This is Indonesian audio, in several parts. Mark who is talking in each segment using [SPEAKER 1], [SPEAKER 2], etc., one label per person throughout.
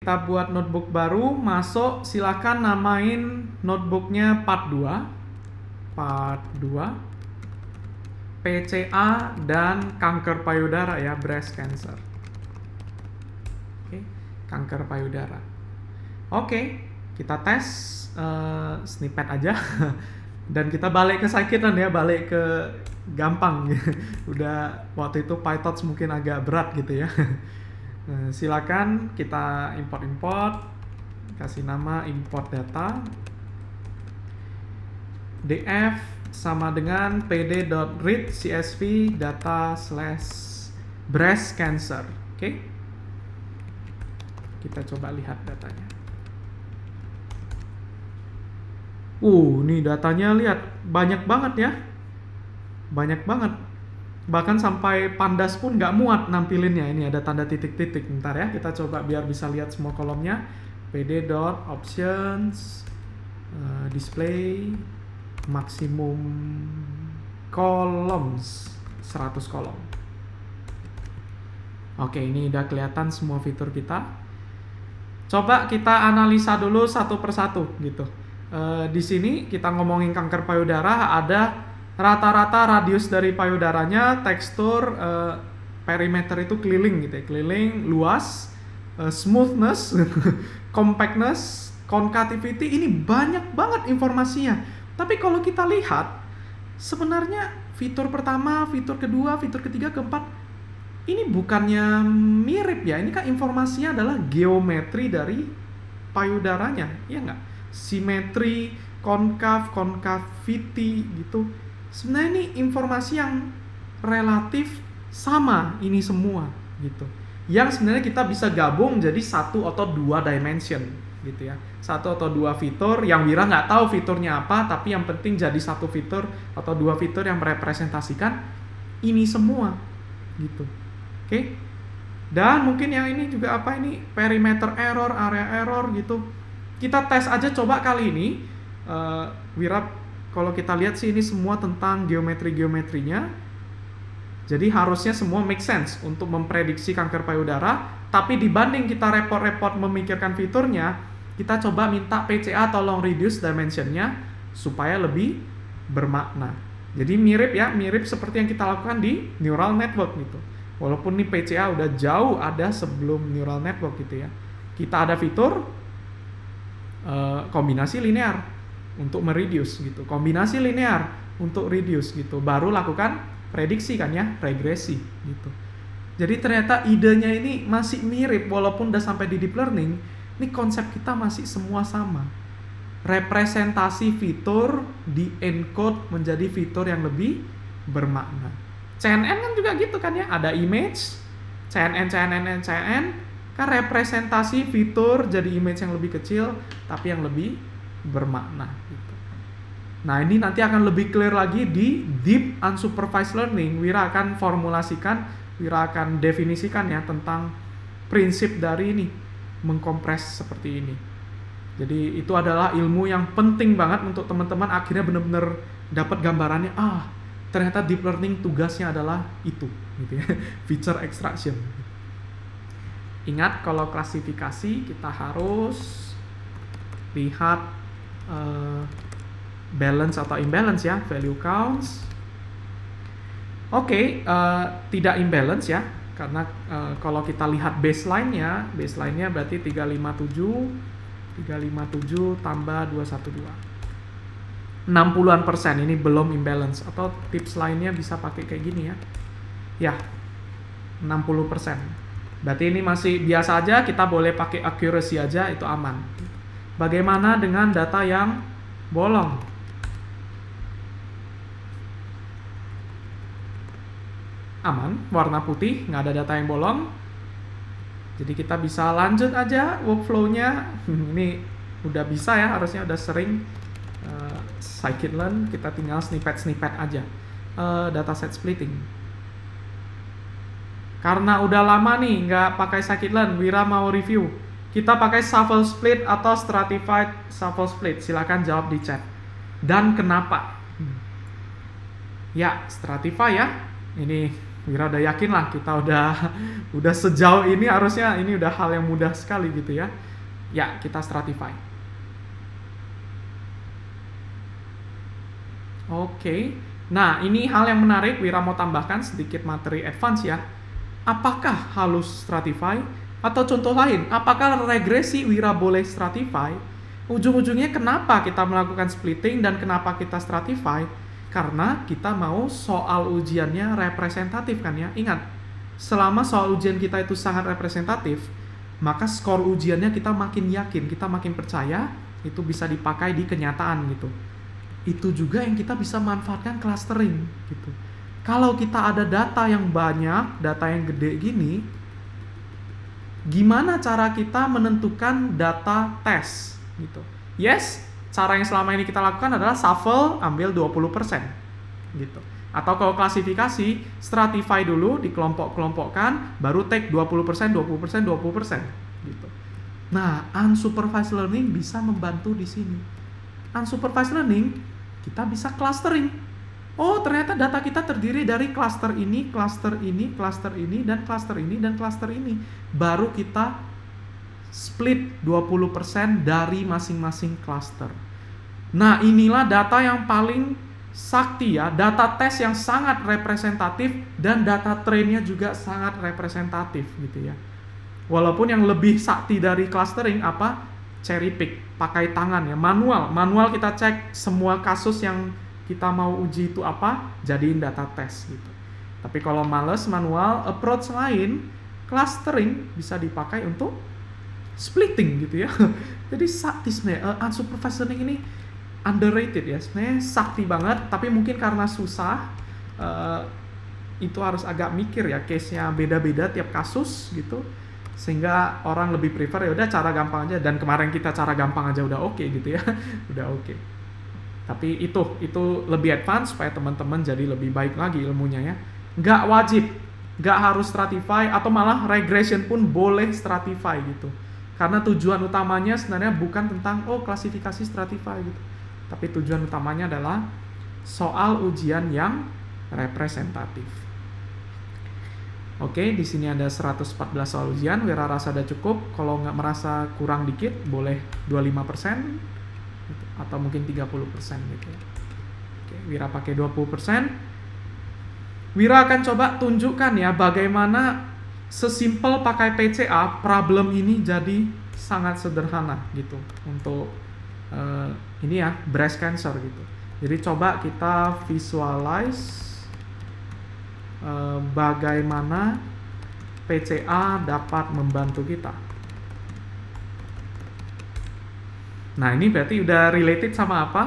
[SPEAKER 1] Kita buat notebook baru, masuk, silakan namain notebooknya part 2, PCA dan kanker payudara ya, breast cancer. Oke, kanker payudara. Oke, kita tes snippet aja dan kita balik ke scikit-learn ya, balik ke gampang. Udah waktu itu PyTorch mungkin agak berat gitu ya. Nah, silakan kita import, kasih nama import data, df sama dengan pd.read csv data / breast cancer. Oke, kita coba lihat datanya. Nih datanya lihat banyak banget ya, banyak banget. Bahkan sampai pandas pun nggak muat nampilinnya. Ini ada tanda titik-titik. Bentar ya, kita coba biar bisa lihat semua kolomnya. pd.options display maksimum columns 100 kolom. Oke, ini udah kelihatan semua fitur kita. Coba kita analisa dulu satu persatu gitu. Di sini kita ngomongin kanker payudara, ada rata-rata radius dari payudaranya, tekstur, perimeter itu keliling gitu ya, keliling, luas, smoothness, compactness, concavity, ini banyak banget informasinya. Tapi kalau kita lihat, sebenarnya fitur pertama, fitur kedua, fitur ketiga, keempat, ini bukannya mirip ya, ini kan informasinya adalah geometri dari payudaranya, ya nggak? Simetri, concavity gitu. Sebenarnya ini informasi yang relatif sama ini semua gitu. Yang sebenarnya kita bisa gabung jadi 1 atau 2 dimension gitu ya. 1 atau 2 fitur yang Wira nggak tahu fiturnya apa, tapi yang penting jadi 1 fitur atau 2 fitur yang merepresentasikan ini semua gitu. Oke. Dan mungkin yang ini juga apa ini? Perimeter error, area error gitu. Kita tes aja coba kali ini. Wira, kalau kita lihat sih ini semua tentang geometri-geometrinya. Jadi harusnya semua make sense untuk memprediksi kanker payudara. Tapi dibanding kita repot-repot memikirkan fiturnya, kita coba minta PCA tolong reduce dimensionnya supaya lebih bermakna. Jadi mirip ya, mirip seperti yang kita lakukan di neural network gitu. Walaupun nih PCA udah jauh ada sebelum neural network gitu ya. Kita ada fitur kombinasi linear untuk mereduce gitu, kombinasi linear untuk reduce gitu, baru lakukan prediksi kan ya, regresi gitu. Jadi ternyata idenya ini masih mirip walaupun udah sampai di deep learning. Ini konsep kita masih semua sama. Representasi fitur di encode menjadi fitur yang lebih bermakna. CNN kan juga gitu kan ya, ada image, CNN kan representasi fitur jadi image yang lebih kecil tapi yang lebih bermakna gitu. Nah, ini nanti akan lebih clear lagi di deep unsupervised learning. Wira akan formulasikan, Wira akan definisikan ya tentang prinsip dari ini, mengkompres seperti ini. Jadi itu adalah ilmu yang penting banget untuk teman-teman akhirnya benar-benar dapat gambarannya, ternyata deep learning tugasnya adalah itu gitu ya. Feature extraction. Ingat kalau klasifikasi kita harus lihat balance atau imbalance ya, value counts. Oke, tidak imbalance ya, karena kalau kita lihat baseline-nya berarti 357 tambah 212. 60% ini belum imbalance, atau tips lainnya bisa pakai kayak gini ya. Ya, 60%. Berarti ini masih biasa aja, kita boleh pakai accuracy aja, itu aman. Bagaimana dengan data yang bolong? Aman, warna putih, nggak ada data yang bolong. Jadi kita bisa lanjut aja workflow-nya. Ini udah bisa ya, harusnya udah sering scikit-learn, kita tinggal snippet aja. Dataset splitting. Karena udah lama nih nggak pakai scikit-learn, Wira mau review. Kita pakai shuffle split atau stratified shuffle split. Silakan jawab di chat. Dan kenapa? Ya, stratify ya. Ini Wira udah yakin lah, kita udah sejauh ini, harusnya ini udah hal yang mudah sekali gitu ya. Ya, kita stratify. Oke. Nah, ini hal yang menarik, Wira mau tambahkan sedikit materi advance ya. Apakah halus stratify? Atau contoh lain, apakah regresi Wira boleh stratify? Ujung-ujungnya kenapa kita melakukan splitting dan kenapa kita stratify? Karena kita mau soal ujiannya representatif kan ya. Ingat, selama soal ujian kita itu sangat representatif, maka skor ujiannya kita makin yakin, kita makin percaya itu bisa dipakai di kenyataan gitu. Itu juga yang kita bisa manfaatkan clustering gitu. Kalau kita ada data yang banyak, data yang gede gini, gimana cara kita menentukan data tes gitu. Yes, cara yang selama ini kita lakukan adalah shuffle, ambil 20% gitu. Atau kalau klasifikasi, stratify dulu, dikelompok-kelompokkan, baru take 20%, 20%, 20% gitu. Nah, unsupervised learning bisa membantu di sini. Unsupervised learning, kita bisa clustering. Oh, ternyata data kita terdiri dari cluster ini, cluster ini, cluster ini, dan cluster ini, dan cluster ini. Baru kita split 20% dari masing-masing cluster. Nah, inilah data yang paling sakti ya, data tes yang sangat representatif dan data trainnya juga sangat representatif gitu ya. Walaupun yang lebih sakti dari clustering apa? Cherry pick, pakai tangan ya, manual kita cek semua kasus yang kita mau uji itu apa, jadiin data tes gitu. Tapi kalau males manual, approach lain, clustering bisa dipakai untuk splitting gitu ya. Jadi sakti sebenarnya, unsupervised learning ini underrated ya, sebenarnya sakti banget, tapi mungkin karena susah, itu harus agak mikir ya, case-nya beda-beda tiap kasus gitu, sehingga orang lebih prefer ya udah cara gampang aja, dan kemarin kita cara gampang aja udah oke gitu ya. Udah oke. Tapi itu lebih advance supaya teman-teman jadi lebih baik lagi ilmunya ya. Nggak wajib, nggak harus stratify, atau malah regression pun boleh stratify gitu. Karena tujuan utamanya sebenarnya bukan tentang klasifikasi stratify gitu. Tapi tujuan utamanya adalah soal ujian yang representatif. Oke, di sini ada 114 soal ujian, Wira rasa udah cukup. Kalau nggak merasa kurang dikit, boleh 25% gitu, atau mungkin 30% gitu ya. Oke, Wira pakai 20%. Wira akan coba tunjukkan ya bagaimana sesimpel pakai PCA, problem ini jadi sangat sederhana gitu untuk ini ya, breast cancer gitu. Jadi coba kita visualize bagaimana PCA dapat membantu kita. Nah, ini berarti udah related sama apa?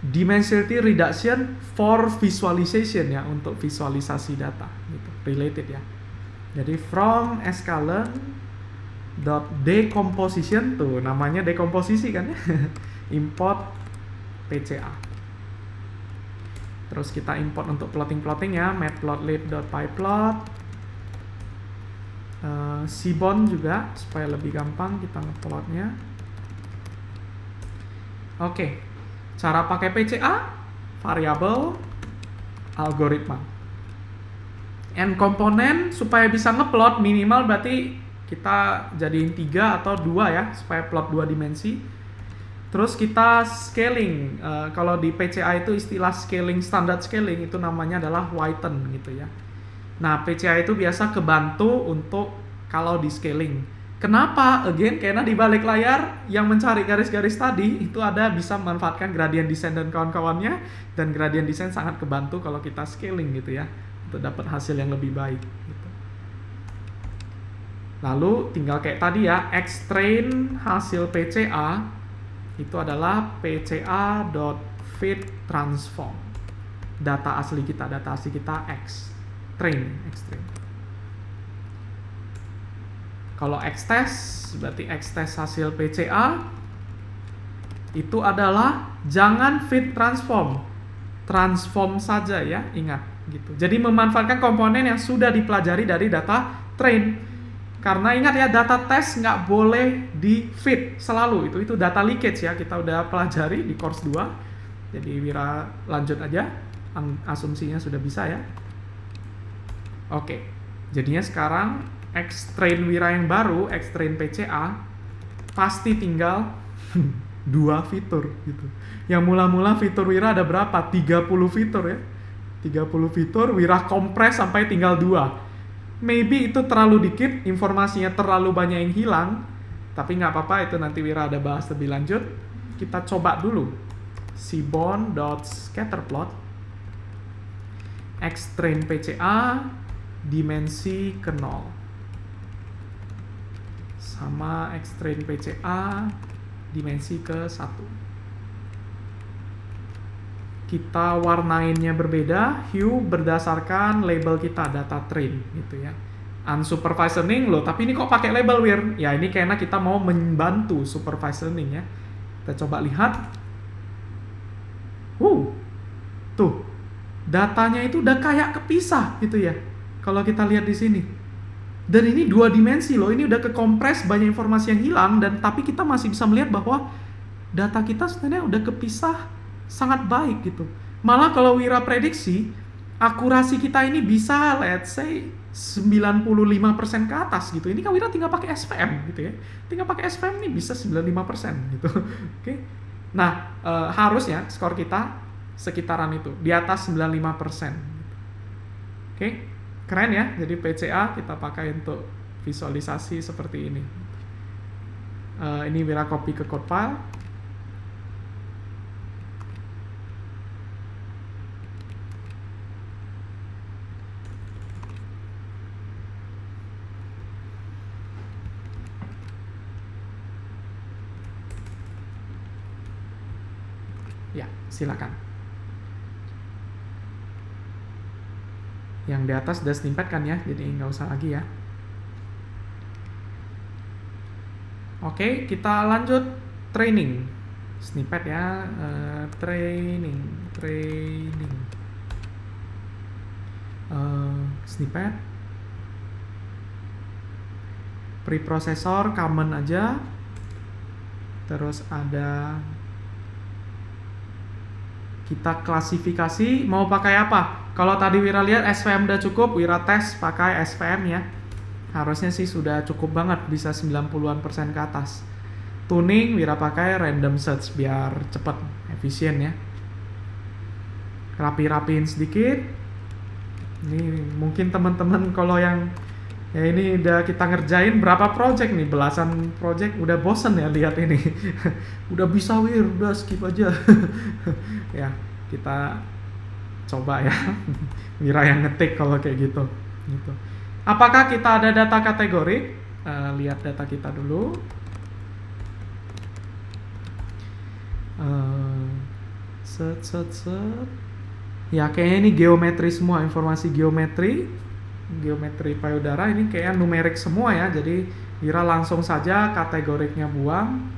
[SPEAKER 1] Dimensionality reduction for visualization ya, untuk visualisasi data gitu, related ya. Jadi from scalar dot decomposition, tuh namanya dekomposisi kan ya. Import PCA. Terus kita import untuk plotting ya, matplotlib.pyplot. Seaborn juga supaya lebih gampang kita ngeplotnya. Oke. Cara pakai PCA, variabel, algoritma. And komponen supaya bisa ngeplot minimal berarti kita jadiin 3 atau 2 ya, supaya plot 2 dimensi. Terus kita scaling, kalau di PCA itu istilah scaling, standard scaling itu namanya adalah Whiten gitu ya. Nah, PCA itu biasa kebantu untuk kalau di scaling. Kenapa? Again, karena di balik layar yang mencari garis-garis tadi itu ada bisa memanfaatkan gradient descent dan kawan-kawannya, dan gradient descent sangat kebantu kalau kita scaling gitu ya, untuk dapat hasil yang lebih baik gitu. Lalu tinggal kayak tadi ya, extrain hasil PCA itu adalah PCA.fit transform. Data asli kita X. Extrain. Kalau X-test, berarti X-test hasil PCA itu adalah jangan fit transform. Transform saja ya, ingat gitu. Jadi memanfaatkan komponen yang sudah dipelajari dari data train. Karena ingat ya, data test nggak boleh di fit selalu, itu data leakage ya, kita udah pelajari di course 2. Jadi Wira lanjut aja. asumsinya sudah bisa ya. Oke, jadinya sekarang X-Train Wira yang baru, X-Train PCA, pasti tinggal 2 fitur gitu. Yang mula-mula fitur Wira ada berapa? 30 fitur ya. 30 fitur, Wira kompres sampai tinggal 2. Maybe itu terlalu dikit, informasinya terlalu banyak yang hilang, tapi nggak apa-apa, itu nanti Wira ada bahas lebih lanjut. Kita coba dulu seaborn.scatterplot X-Train PCA dimensi ke 0 sama X-Train PCA dimensi ke 1. Kita warnainnya berbeda, hue berdasarkan label kita, data train gitu ya. Unsupervised learning loh, tapi ini kok pakai label Wir? Ya ini karena kita mau membantu supervised learning ya. Kita coba lihat. Tuh. Datanya itu udah kayak kepisah gitu ya. Kalau kita lihat di sini. Dan ini 2 dimensi loh, ini udah kekompres, banyak informasi yang hilang, dan tapi kita masih bisa melihat bahwa data kita sebenarnya udah kepisah sangat baik gitu. Malah kalau Wira prediksi, akurasi kita ini bisa let's say 95% ke atas gitu. Ini kan Wira tinggal pakai SVM gitu ya. Tinggal pakai SVM nih bisa 95% gitu. Oke. Nah, harusnya skor kita sekitaran itu, di atas 95%. Oke. Keren ya. Jadi PCA kita pakai untuk visualisasi seperti ini. Ini Wira copy ke code file. Ya, silakan. Yang di atas udah snippet kan ya, jadi nggak usah lagi ya. Oke, kita lanjut training. Snippet ya, training. Snippet. Preprocessor common aja. Terus ada kita klasifikasi mau pakai apa. Kalau tadi Wira lihat SVM udah cukup, Wira tes pakai SVM ya. Harusnya sih sudah cukup banget, bisa 90% ke atas. Tuning Wira pakai random search biar cepet, efisien ya. Rapi-rapiin sedikit. Ini mungkin teman-teman kalau yang ya ini udah kita ngerjain berapa project nih, belasan project, udah bosen ya lihat ini. Udah bisa Wir, udah skip aja. Ya, kita coba ya. Wira yang ngetik kalau kayak gitu. Apakah kita ada data kategori? Lihat data kita dulu. Set. Ya kayaknya ini geometri semua, informasi geometri payudara ini kayaknya numerik semua ya. Jadi Wira langsung saja kategoriknya buang,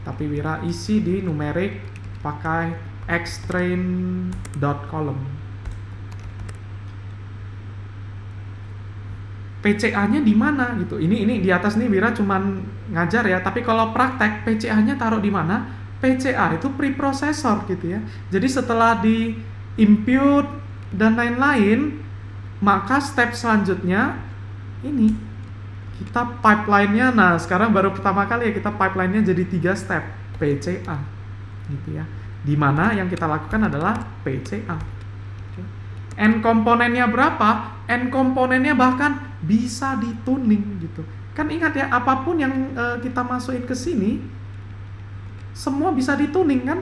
[SPEAKER 1] tapi Wira isi di numerik pakai xtrain.column. PCA-nya di mana gitu. Ini di atas nih Wira cuman ngajar ya, tapi kalau praktek PCA-nya taruh di mana? PCA itu preprocessor gitu ya. Jadi setelah di impute dan lain-lain, maka step selanjutnya ini kita pipeline-nya. Nah, sekarang baru pertama kali ya kita pipeline-nya jadi 3 step PCA gitu ya. Dimana yang kita lakukan adalah PCA. N komponennya berapa? N komponennya bahkan bisa dituning gitu. Kan ingat ya, apapun yang kita masukin ke sini semua bisa dituning kan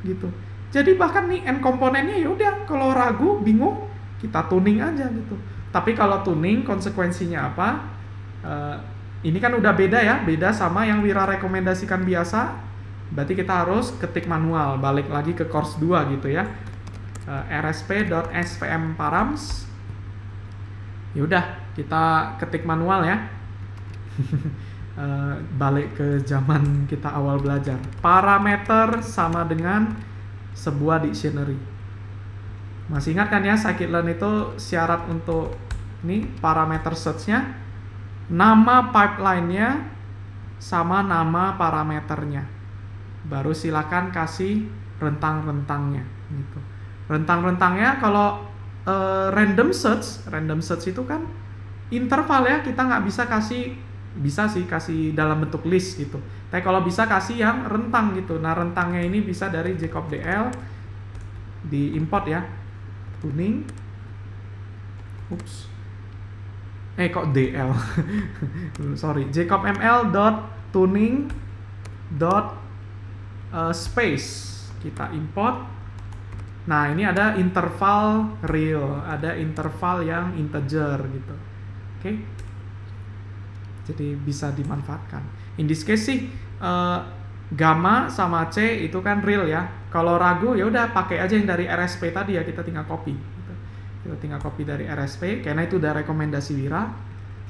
[SPEAKER 1] gitu. Jadi bahkan nih N komponennya ya udah, kalau ragu, bingung, kita tuning aja gitu. Tapi kalau tuning konsekuensinya apa? Ini kan udah beda ya, beda sama yang Wira rekomendasikan biasa. Berarti kita harus ketik manual, balik lagi ke course 2 gitu ya. rsp.svm params. Yaudah, kita ketik manual ya. Balik ke zaman kita awal belajar. Parameter sama dengan sebuah dictionary. Masih ingat kan ya, scikit-learn itu syarat untuk ini parameter search-nya, nama pipeline-nya sama nama parameternya. Baru silakan kasih rentang-rentangnya gitu. Rentang-rentangnya kalau random search itu kan interval ya, kita nggak bisa kasih, bisa sih kasih dalam bentuk list gitu. Tapi kalau bisa kasih yang rentang gitu. Nah rentangnya ini bisa dari Jacob DL, di import ya, tuning, kok DL sorry, Jacob ML dot tuning dot space, kita import. Nah ini ada interval real, ada interval yang integer gitu. Oke. Jadi bisa dimanfaatkan. In this case sih gamma sama C itu kan real ya. Kalau ragu ya udah pakai aja yang dari RSP tadi ya, kita tinggal copy gitu. Kita tinggal copy dari RSP karena itu udah rekomendasi Wira.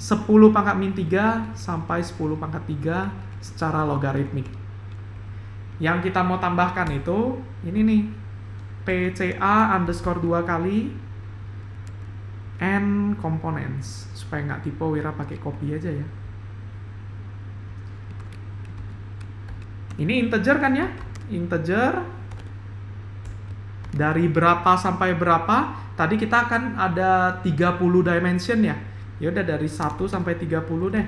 [SPEAKER 1] 10 pangkat min 3 sampai 10 pangkat 3 secara logaritmik. Yang kita mau tambahkan itu ini nih, PCA underscore 2 kali n components, supaya nggak typo Wira pakai copy aja ya. Ini integer kan ya, integer dari berapa sampai berapa. Tadi kita kan ada 30 dimension ya. Ya udah dari 1 sampai 30 deh.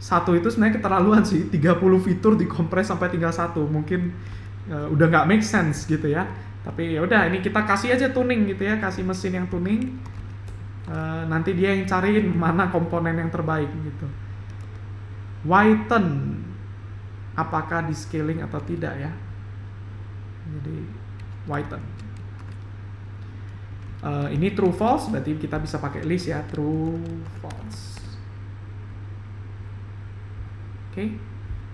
[SPEAKER 1] 1 itu sebenarnya keterlaluan sih, 30 fitur dikompres sampai tinggal 1. Mungkin udah nggak make sense gitu ya. Tapi ya udah, ini kita kasih aja tuning gitu ya, kasih mesin yang tuning. Nanti dia yang cariin mana komponen yang terbaik gitu. Whiten, apakah di scaling atau tidak ya. Jadi whiten. Ini true false, berarti kita bisa pakai list ya, true false. Oke.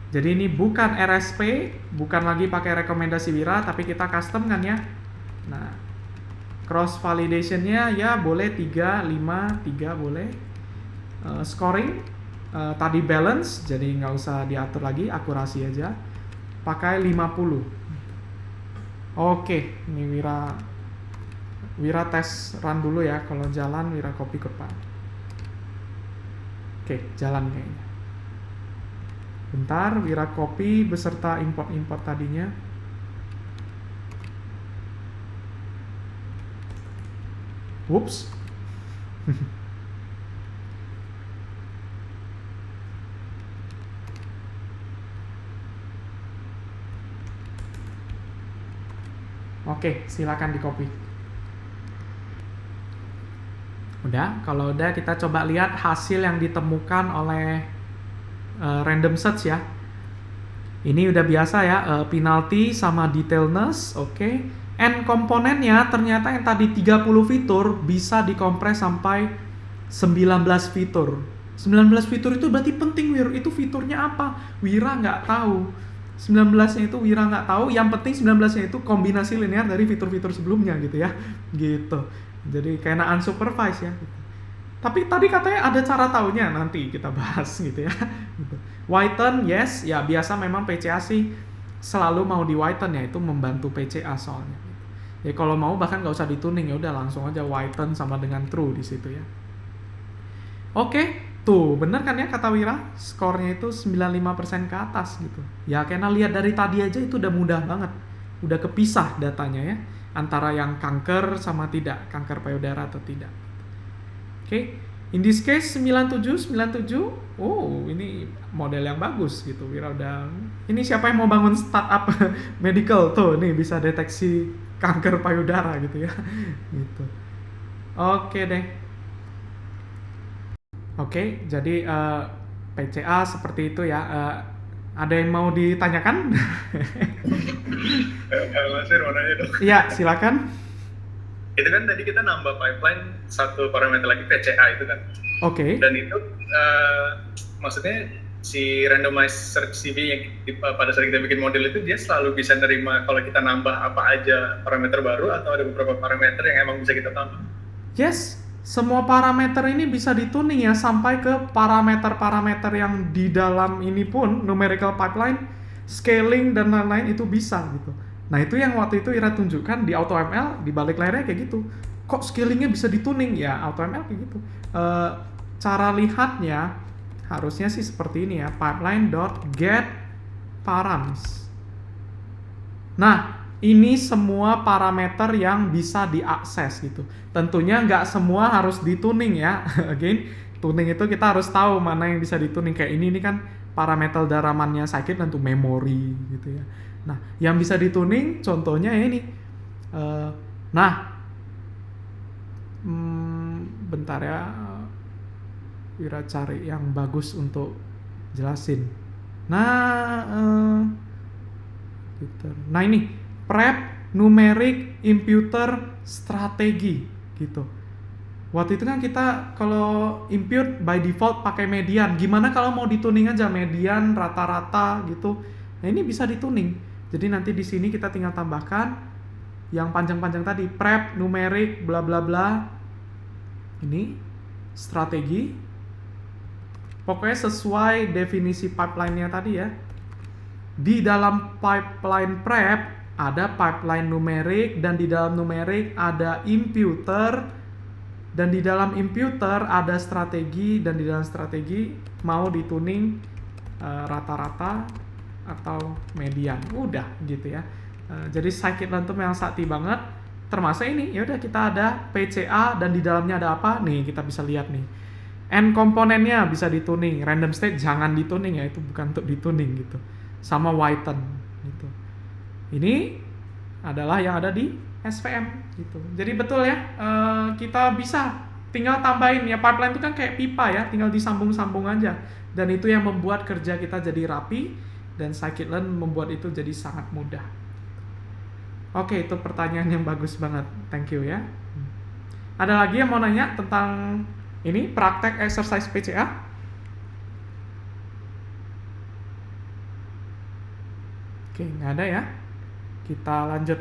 [SPEAKER 1] Jadi ini bukan RSP, bukan lagi pakai rekomendasi Wira, tapi kita custom kan ya. Nah, cross validationnya ya boleh 3, 5, 3 boleh. Scoring tadi balance, jadi nggak usah diatur lagi, akurasi aja. Pakai 50. Oke, ini Wira tes run dulu ya, kalau jalan Wira copy ke depan. Oke, jalan kayaknya. Bentar, Wira copy beserta import-import tadinya. Whoops. Oke, silakan di copy. Udah, kalau udah kita coba lihat hasil yang ditemukan oleh random search ya. Ini udah biasa ya, penalty sama detailness, oke. N komponennya ternyata yang tadi 30 fitur bisa dikompres sampai 19 fitur. 19 fitur itu berarti penting, Wir. Itu fiturnya apa? Wira nggak tahu. 19-nya itu Wira nggak tahu, yang penting 19-nya itu kombinasi linear dari fitur-fitur sebelumnya gitu ya. Gitu. Jadi kayak unsupervised ya. Gitu. Tapi tadi katanya ada cara taunya, nanti kita bahas gitu ya. Gitu. Whiten, yes, ya biasa memang PCA sih selalu mau di whiten ya, itu membantu PCA soalnya. Ya kalau mau bahkan nggak usah dituning, ya udah langsung aja whiten sama dengan true di situ ya. Oke, tuh bener kan ya kata Wira, skornya itu 95% ke atas gitu. Ya karena lihat dari tadi aja itu udah mudah banget, udah kepisah datanya ya, antara yang kanker sama tidak, kanker payudara atau tidak. Oke, in this case 97. Oh, ini model yang bagus gitu. Wira udah. Ini siapa yang mau bangun startup medical tuh, nih bisa deteksi kanker payudara gitu ya. Gitu. Oke deh. Oke, jadi PCA seperti itu ya. Ada yang mau ditanyakan?
[SPEAKER 2] Mas Fir, mau nanya dong.
[SPEAKER 1] Iya, silakan.
[SPEAKER 2] Itu kan tadi kita nambah pipeline satu parameter lagi PCA itu kan.
[SPEAKER 1] Oke.
[SPEAKER 2] Dan itu maksudnya si randomized search CV yang pada saat kita bikin model itu dia selalu bisa nerima kalau kita nambah apa aja parameter baru atau ada beberapa parameter yang emang bisa kita tambah?
[SPEAKER 1] Yes, semua parameter ini bisa dituning ya sampai ke parameter-parameter yang di dalam ini pun numerical pipeline, scaling dan lain-lain itu bisa gitu. Nah itu yang waktu itu Ira tunjukkan di AutoML, di balik layarnya kayak gitu. Kok scalingnya bisa dituning? Ya AutoML kayak gitu. Cara lihatnya harusnya sih seperti ini ya, pipeline.getParams. Nah ini semua parameter yang bisa diakses gitu. Tentunya nggak semua harus dituning ya. Again, tuning itu kita harus tahu mana yang bisa dituning. Kayak ini kan parameter daramannya sakit tentu memori gitu ya. Nah, yang bisa dituning contohnya ini. Nah, bentar ya. Wira cari yang bagus untuk jelasin. Nah, ini prep numeric imputer strategi gitu. Waktu itu kan kita kalau impute by default pakai median. Gimana kalau mau dituning aja median, rata-rata gitu. Nah, ini bisa dituning. Jadi nanti di sini kita tinggal tambahkan yang panjang-panjang tadi, prep numeric bla bla bla. Ini strategi. Pokoknya sesuai definisi pipeline-nya tadi ya. Di dalam pipeline prep ada pipeline numerik, dan di dalam numerik ada imputer, dan di dalam imputer ada strategi, dan di dalam strategi mau dituning rata-rata atau median. Udah gitu ya. Jadi scikit-learn yang sakti banget. Termasuk ini, ya udah kita ada PCA dan di dalamnya ada apa? Nih kita bisa lihat nih. N komponennya bisa dituning, random state jangan dituning ya, itu bukan untuk dituning gitu. Sama Whiten gitu. Ini adalah yang ada di SVM gitu. Jadi betul ya, kita bisa tinggal tambahin ya, pipeline itu kan kayak pipa ya, tinggal disambung-sambung aja. Dan itu yang membuat kerja kita jadi rapi, dan scikit-learn membuat itu jadi sangat mudah. Oke, itu pertanyaan yang bagus banget. Thank you ya. Ada lagi yang mau nanya tentang ini praktek exercise PCA? Oke, nggak ada ya. Kita lanjut